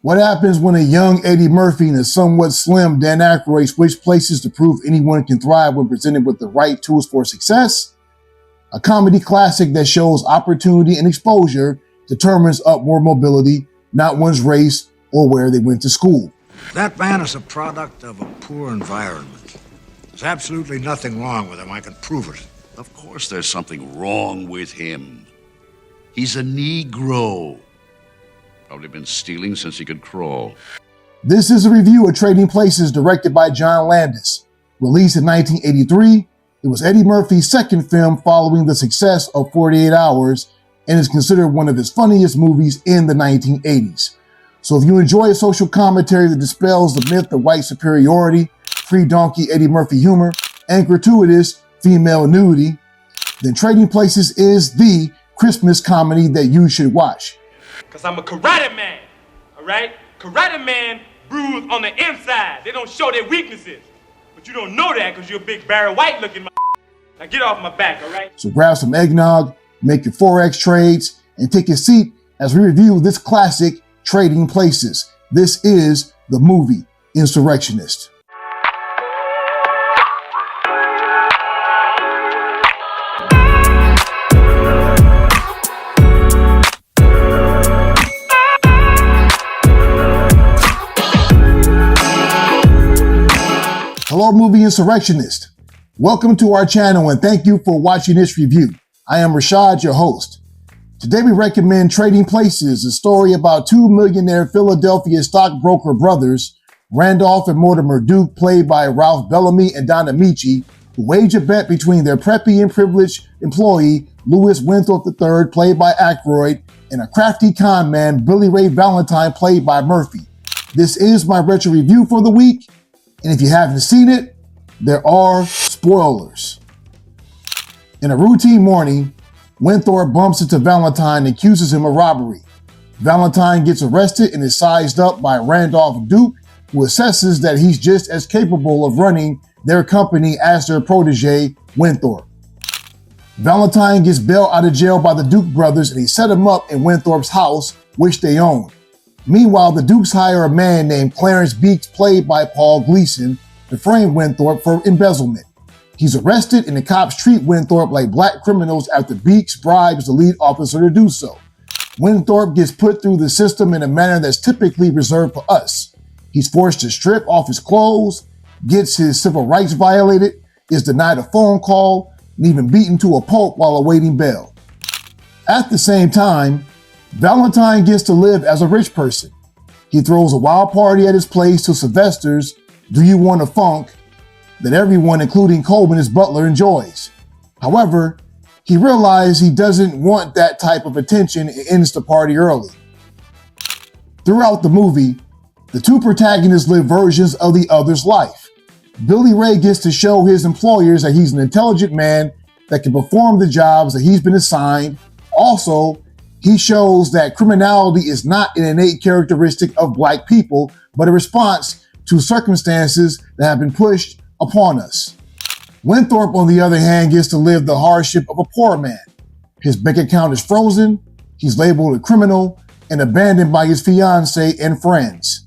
What happens when a young Eddie Murphy and a somewhat slim Dan Aykroyd switch places to prove anyone can thrive when presented with the right tools for success? A comedy classic that shows opportunity and exposure determines upward mobility, not one's race or where they went to school. That man is a product of a poor environment. There's absolutely nothing wrong with him. I can prove it. Of course there's something wrong with him. He's a Negro. Probably been stealing since he could crawl. This is a review of Trading Places, directed by John Landis. Released in 1983, it was Eddie Murphy's second film following the success of 48 Hours and is considered one of his funniest movies in the 1980s. So if you enjoy a social commentary that dispels the myth of white superiority, free donkey Eddie Murphy humor, and gratuitous female nudity, then Trading Places is the Christmas comedy that you should watch. Cause I'm a karate man, all right? Karate man bruise on the inside. They don't show their weaknesses. But you don't know that because you're a big Barry White looking Now get off my back, all right? So grab some eggnog, make your Forex trades, and take a seat as we review this classic, Trading Places. This is the movie Insurrectionist. Hello, movie insurrectionist. Welcome to our channel and thank you for watching this review. I am Rashad, your host. Today we recommend Trading Places, a story about two millionaire Philadelphia stockbroker brothers, Randolph and Mortimer Duke, played by Ralph Bellamy and Don Amici, who wage a bet between their preppy and privileged employee, Louis Winthrop III, played by Aykroyd, and a crafty con man, Billy Ray Valentine, played by Murphy. This is my retro review for the week. And if you haven't seen it, there are spoilers. In a routine morning, Winthrop bumps into Valentine and accuses him of robbery. Valentine gets arrested and is sized up by Randolph Duke, who assesses that he's just as capable of running their company as their protege, Winthrop. Valentine gets bailed out of jail by the Duke brothers and they set him up in Winthrop's house, which they own. Meanwhile, the Dukes hire a man named Clarence Beeks, played by Paul Gleason, to frame Winthrop for embezzlement. He's arrested and the cops treat Winthrop like black criminals after Beeks bribes the lead officer to do so. Winthrop gets put through the system in a manner that's typically reserved for us. He's forced to strip off his clothes, gets his civil rights violated, is denied a phone call, and even beaten to a pulp while awaiting bail. At the same time, Valentine gets to live as a rich person. He throws a wild party at his place to Sylvester's Do You Want a Funk that everyone, including Coleman, his butler, enjoys. However, he realizes he doesn't want that type of attention and ends the party early. Throughout the movie, the two protagonists live versions of the other's life. Billy Ray gets to show his employers that he's an intelligent man that can perform the jobs that he's been assigned. Also, he shows that criminality is not an innate characteristic of black people, but a response to circumstances that have been pushed upon us. Winthrop, on the other hand, gets to live the hardship of a poor man. His bank account is frozen, he's labeled a criminal, and abandoned by his fiancée and friends.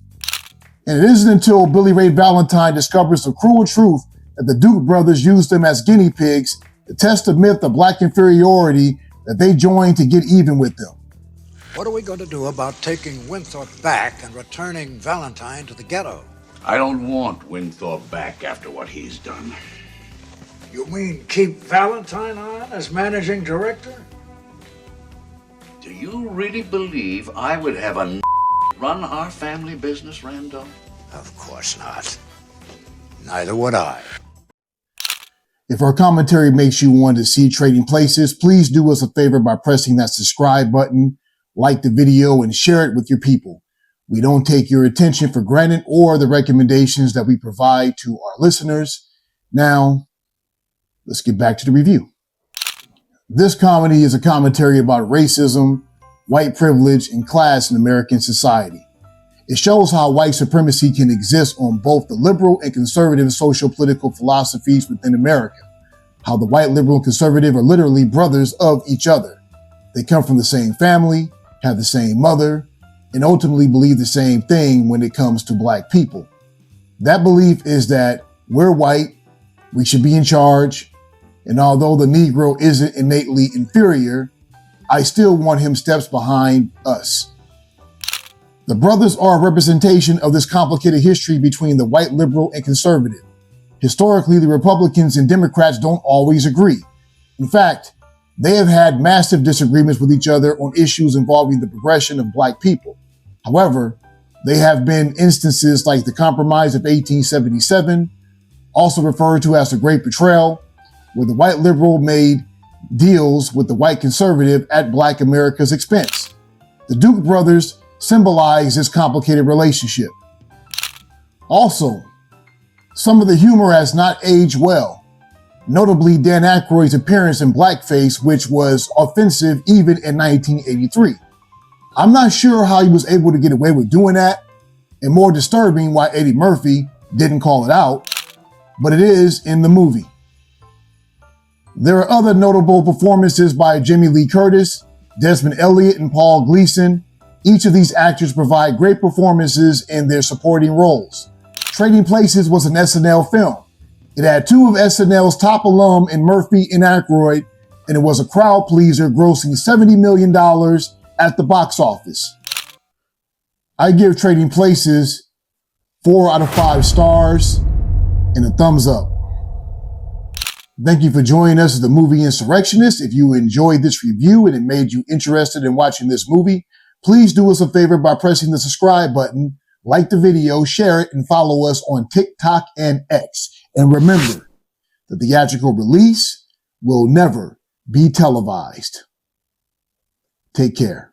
And it isn't until Billy Ray Valentine discovers the cruel truth that the Duke brothers used them as guinea pigs to test the myth of black inferiority that they joined to get even with them. What are we going to do about taking Winthrop back and returning Valentine to the ghetto? I don't want Winthrop back after what he's done. You mean keep Valentine on as managing director? Do you really believe I would have a run our family business, Randolph? Of course not. Neither would I. If our commentary makes you want to see Trading Places, please do us a favor by pressing that subscribe button, like the video, and share it with your people. We don't take your attention for granted or the recommendations that we provide to our listeners. Now, let's get back to the review. This comedy is a commentary about racism, white privilege, and class in American society. It shows how white supremacy can exist on both the liberal and conservative social-political philosophies within America. How the white liberal and conservative are literally brothers of each other. They come from the same family, have the same mother, and ultimately believe the same thing when it comes to black people. That belief is that we're white, we should be in charge, and although the Negro isn't innately inferior, I still want him steps behind us. The brothers are a representation of this complicated history between the white liberal and conservative. Historically, the Republicans and Democrats don't always agree. In fact, they have had massive disagreements with each other on issues involving the progression of black people. However, there have been instances like the Compromise of 1877, also referred to as the Great Betrayal, where the white liberal made deals with the white conservative at black America's expense. The Duke brothers symbolize this complicated relationship. Also, some of the humor has not aged well, notably Dan Aykroyd's appearance in blackface, which was offensive even in 1983. I'm not sure how he was able to get away with doing that, and more disturbing why Eddie Murphy didn't call it out, but it is in the movie. There are other notable performances by Jamie Lee Curtis, Desmond Elliott, and Paul Gleason. Each of these actors provide great performances in their supporting roles. Trading Places was an SNL film. It had two of SNL's top alum in Murphy and Aykroyd, and it was a crowd pleaser, grossing $70 million at the box office. I give Trading Places 4 out of 5 stars and a thumbs up. Thank you for joining us as the Movie Insurrectionist. If you enjoyed this review and it made you interested in watching this movie, please do us a favor by pressing the subscribe button, like the video, share it, and follow us on TikTok and X. And remember, the theatrical release will never be televised. Take care.